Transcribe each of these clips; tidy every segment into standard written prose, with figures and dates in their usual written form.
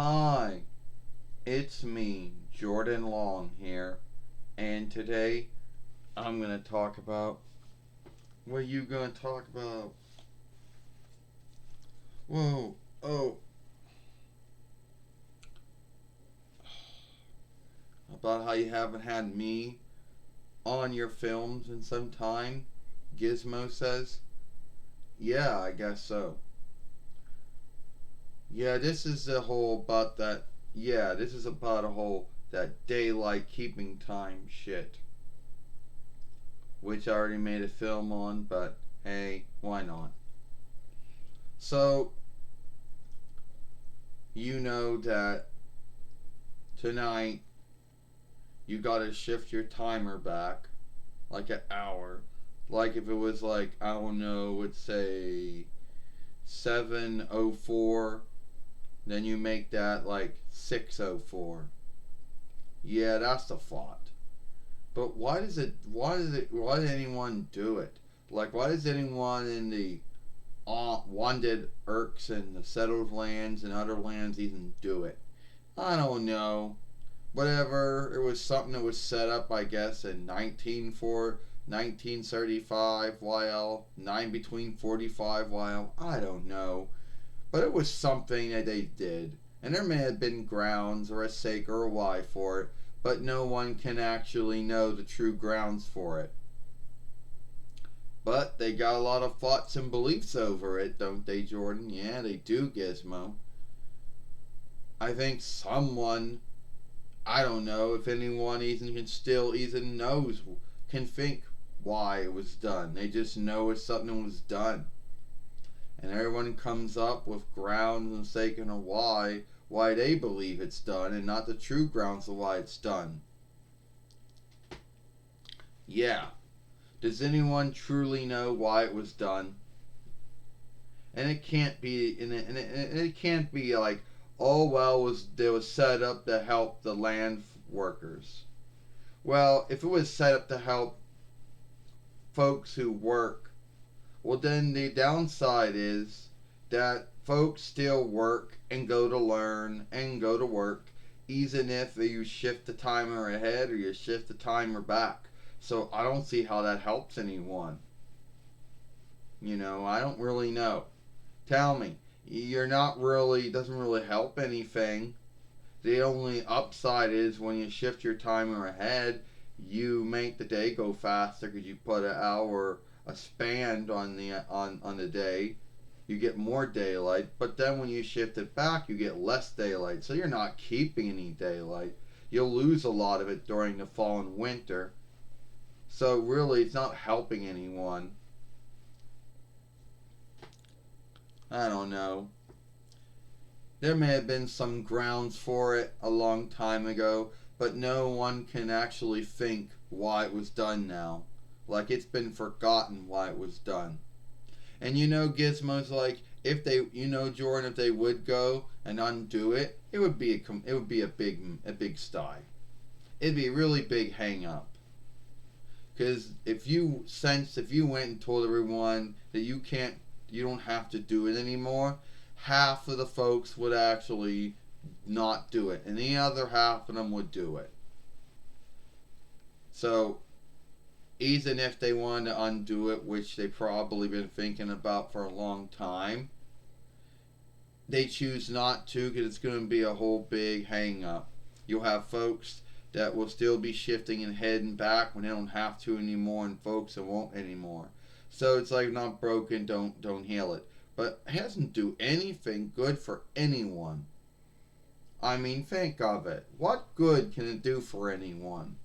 Hi, it's me, Jordan Long here, and today I'm gonna talk about what are you gonna talk about? Whoa, oh, about how you haven't had me on your films in some time? Gizmo says, yeah, I guess so. Yeah, this is the whole about that. Yeah, this is about a whole that daylight keeping time shit, which I already made a film on, but hey, why not? So, you know that tonight you gotta shift your timer back like an hour. Like if it was like, I don't know, let's say 7:04, then you make that like 6:04. Yeah, that's the thought. But why did anyone do it? Like, why does anyone in the wanted Irks and the settled lands and other lands even do it? I don't know. Whatever. It was something that was set up, I guess, in 1935 YL, 9 between 45 YL. I don't know. But it was something that they did. And there may have been grounds or a sake or a why for it, but no one can actually know the true grounds for it. But they got a lot of thoughts and beliefs over it, don't they, Jordan? Yeah, they do, Gizmo. I think someone, I don't know if anyone even can still even knows, can think why it was done. They just know it's something was done. And everyone comes up with grounds and sake and a why they believe it's done and not the true grounds of why it's done. Yeah. Does anyone truly know why it was done? And it can't be and it can't be like, oh well, it was set up to help the land workers. Well, if it was set up to help folks who work, well then the downside is that folks still work and go to learn and go to work, even if you shift the timer ahead or you shift the timer back. So I don't see how that helps anyone. I don't really know. Tell me, you're not really, doesn't really help anything. The only upside is when you shift your timer ahead, you make the day go faster because you put an hour a span on the day. You get more daylight, but then when you shift it back, you get less daylight. So you're not keeping any daylight. You'll lose a lot of it during the fall and winter. So really, it's not helping anyone. I don't know. There may have been some grounds for it a long time ago, but no one can actually think why it was done now. Like it's been forgotten why it was done. And Gizmo's like, if they, Jordan, if they would go and undo it, it would be a big sty. It'd be a really big hang up. Because if you went and told everyone that you don't have to do it anymore, half of the folks would actually not do it, and the other half of them would do it. So even if they wanted to undo it, which they've probably been thinking about for a long time, they choose not to because it's going to be a whole big hang up. You'll have folks that will still be shifting and heading back when they don't have to anymore, and folks that won't anymore. So it's like not broken, don't heal it. But it doesn't do anything good for anyone. I mean, think of it. What good can it do for anyone?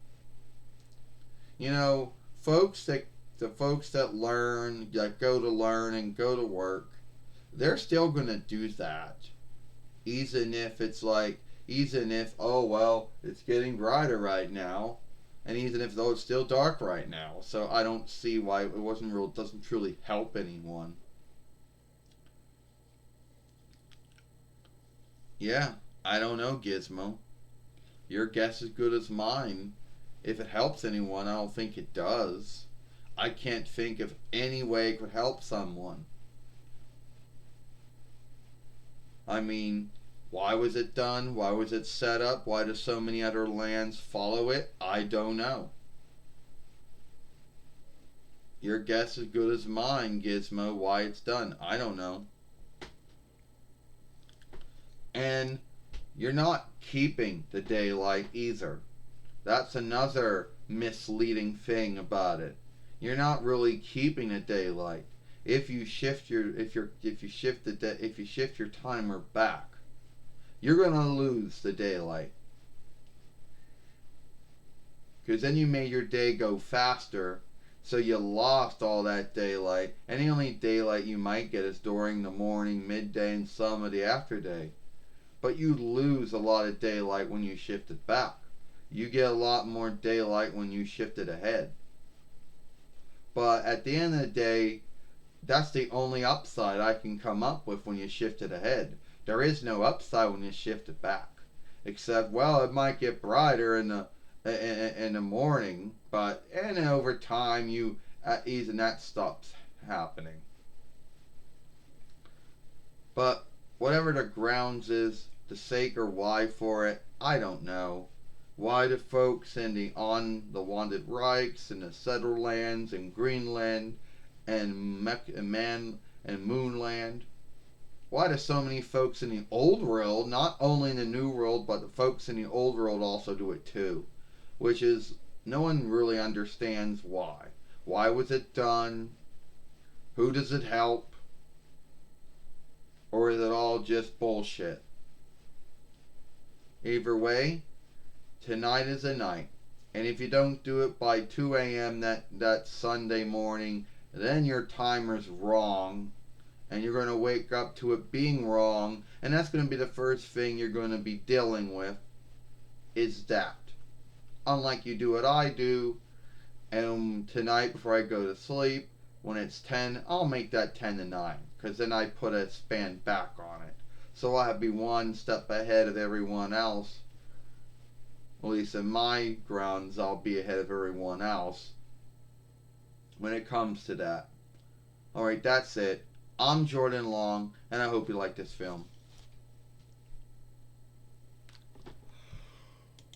You know, the folks that learn, that go to learn and go to work, they're still gonna do that. Even if, oh well, it's getting brighter right now, and even if though it's still dark right now. So I don't see why doesn't truly help anyone. Yeah, I don't know, Gizmo. Your guess is good as mine. If it helps anyone, I don't think it does. I can't think of any way it could help someone. I mean, Why was it done? Why was it set up? Why do so many other lands follow it? I don't know. Your guess is as good as mine, Gizmo, why it's done. I don't know. And you're not keeping the daylight either. That's another misleading thing about it. You're not really keeping the daylight. If you shift your timer back, you're gonna lose the daylight. Because then you made your day go faster, so you lost all that daylight. And the only daylight you might get is during the morning, midday, and some of the afterday. But you lose a lot of daylight when you shift it back. You get a lot more daylight when you shift it ahead. But at the end of the day, that's the only upside I can come up with when you shift it ahead. There is no upside when you shift it back. Except, well, it might get brighter in the morning, but and over time even that stops happening. But whatever the grounds is, the sake or why for it, I don't know. Why do folks in the Wanted Reichs and the Settled Lands and Greenland and Moonland? Why do so many folks in the Old World, not only in the New World, but the folks in the Old World also do it too? Which is, no one really understands why. Why was it done? Who does it help? Or is it all just bullshit? Either way, tonight is the night. And if you don't do it by 2 a.m. that Sunday morning, then your timer's wrong. And you're going to wake up to it being wrong. And that's going to be the first thing you're going to be dealing with, is that. Unlike you do what I do, and tonight before I go to sleep, when it's 10, I'll make that 10 to 9. Because then I put a span back on it. So I'll be one step ahead of everyone else. At least in my grounds, I'll be ahead of everyone else when it comes to that. Alright, that's it. I'm Jordan Long, and I hope you like this film.